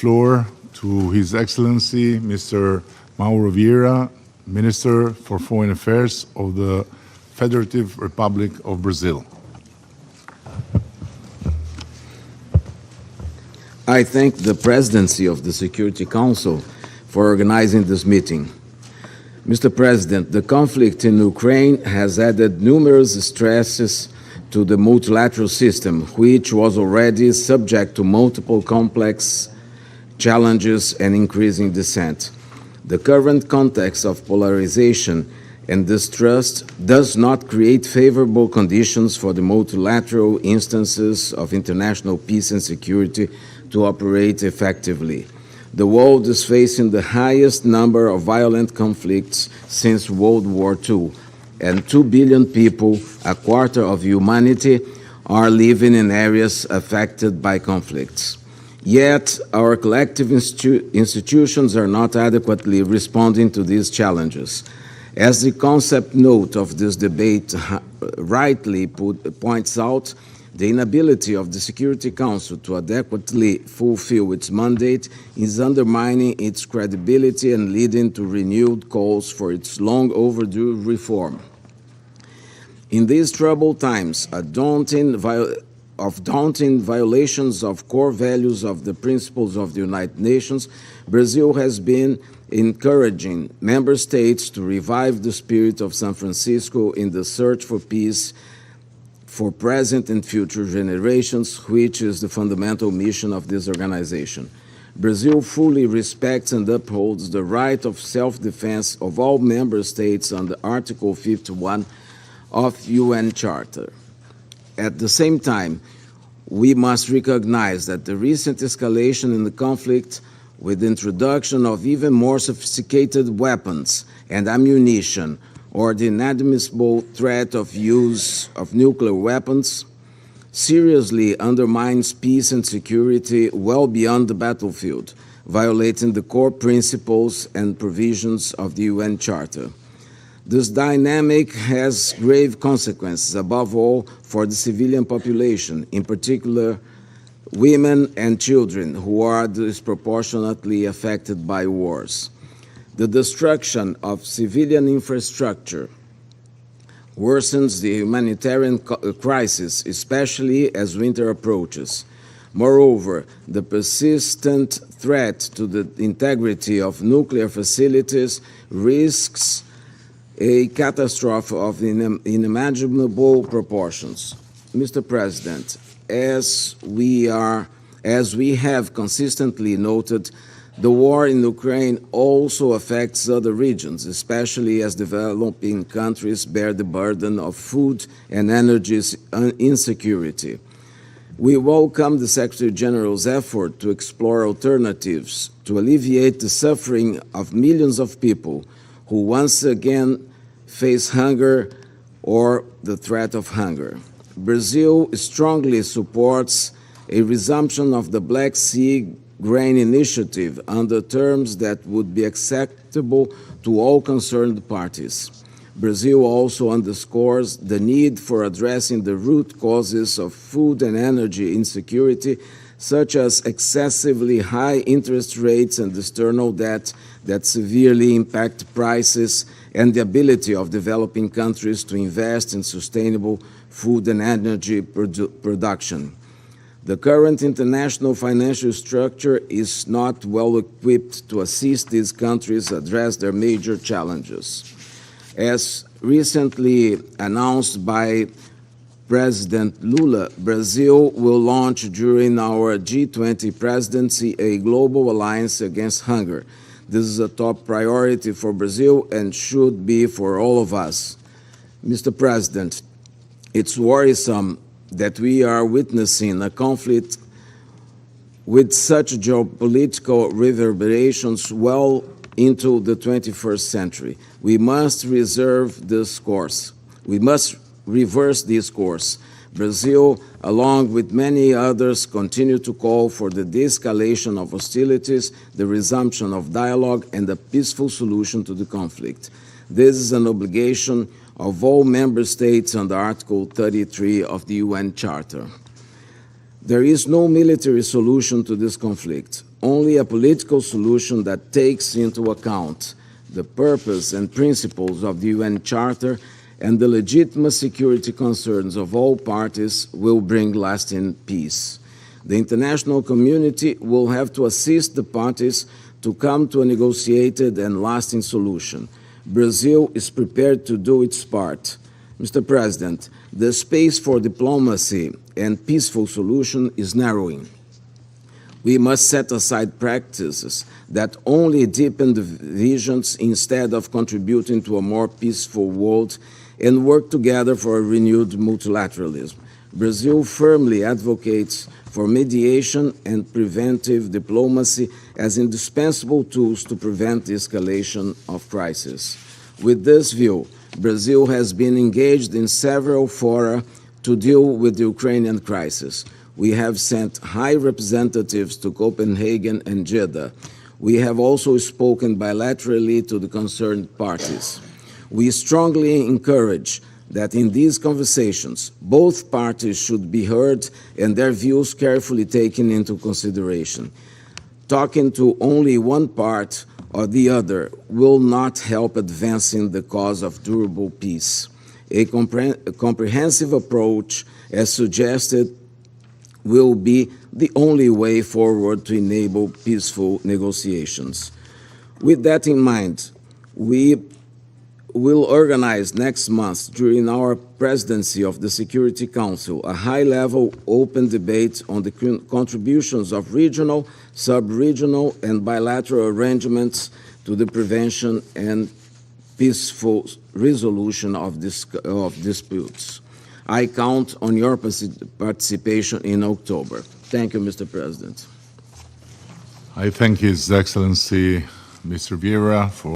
floor to His Excellency, Mr. Mauro Vieira, Minister for Foreign Affairs of the Federative Republic of Brazil. I thank the Presidency of the Security Council for organizing this meeting. Mr. President, the conflict in Ukraine has added numerous stresses to the multilateral system, which was already subject to multiple complex challenges and increasing dissent. The current context of polarization and distrust does not create favorable conditions for the multilateral instances of international peace and security to operate effectively. The world is facing the highest number of violent conflicts since World War II, and 2 billion people, a quarter of humanity, are living in areas affected by conflicts. Yet, our collective institutions are not adequately responding to these challenges. As the concept note of this debate rightly points out, the inability of the Security Council to adequately fulfill its mandate is undermining its credibility and leading to renewed calls for its long overdue reform. In these troubled times, daunting violations of core values of the principles of the United Nations, Brazil has been encouraging member states to revive the spirit of San Francisco in the search for peace for present and future generations, which is the fundamental mission of this organization. Brazil fully respects and upholds the right of self-defense of all member states under Article 51 of UN Charter. At the same time, we must recognize that the recent escalation in the conflict, with the introduction of even more sophisticated weapons and ammunition, or the inadmissible threat of use of nuclear weapons, seriously undermines peace and security well beyond the battlefield, violating the core principles and provisions of the UN Charter. This dynamic has grave consequences, above all for the civilian population, in particular women and children, who are disproportionately affected by wars. The destruction of civilian infrastructure worsens the humanitarian crisis, especially as winter approaches. Moreover, the persistent threat to the integrity of nuclear facilities risks a catastrophe of unimaginable proportions. Mr. President, as we have consistently noted, the war in Ukraine also affects other regions, especially as developing countries bear the burden of food and energy insecurity. We welcome the Secretary General's effort to explore alternatives to alleviate the suffering of millions of people who once again face hunger or the threat of hunger. Brazil strongly supports a resumption of the Black Sea Grain Initiative under terms that would be acceptable to all concerned parties. Brazil also underscores the need for addressing the root causes of food and energy insecurity, such as excessively high interest rates and external debt that severely impact prices and the ability of developing countries to invest in sustainable food and energy production. The current international financial structure is not well equipped to assist these countries address their major challenges. As recently announced by President Lula, Brazil will launch during our G20 presidency a global alliance against hunger. This is a top priority for Brazil and should be for all of us. Mr. President, it's worrisome that we are witnessing a conflict with such geopolitical reverberations well into the 21st century. We must reserve this course. We must reverse this course. Brazil, along with many others, continue to call for the de-escalation of hostilities, the resumption of dialogue, and a peaceful solution to the conflict. This is an obligation of all member states under Article 33 of the UN Charter. There is no military solution to this conflict. only a political solution that takes into account the purpose and principles of the UN Charter and the legitimate security concerns of all parties will bring lasting peace. The international community will have to assist the parties to come to a negotiated and lasting solution. Brazil is prepared to do its part. Mr. President, the space for diplomacy and peaceful solution is narrowing. We must set aside practices that only deepen divisions instead of contributing to a more peaceful world and work together for a renewed multilateralism. Brazil firmly advocates for mediation and preventive diplomacy as indispensable tools to prevent the escalation of crisis. With this view, Brazil has been engaged in several fora to deal with the Ukrainian crisis. We have sent high representatives to Copenhagen and Jeddah. We have also spoken bilaterally to the concerned parties. We strongly encourage that in these conversations, both parties should be heard and their views carefully taken into consideration. Talking to only one part or the other will not help advancing the cause of durable peace. A comprehensive approach, as suggested, will be the only way forward to enable peaceful negotiations. With that in mind, we will organize next month, during our presidency of the Security Council, a high-level open debate on the contributions of regional, sub-regional, and bilateral arrangements to the prevention and peaceful resolution of disputes. I count on your participation in October. Thank you, Mr. President. I thank His Excellency, Mr. Vieira, for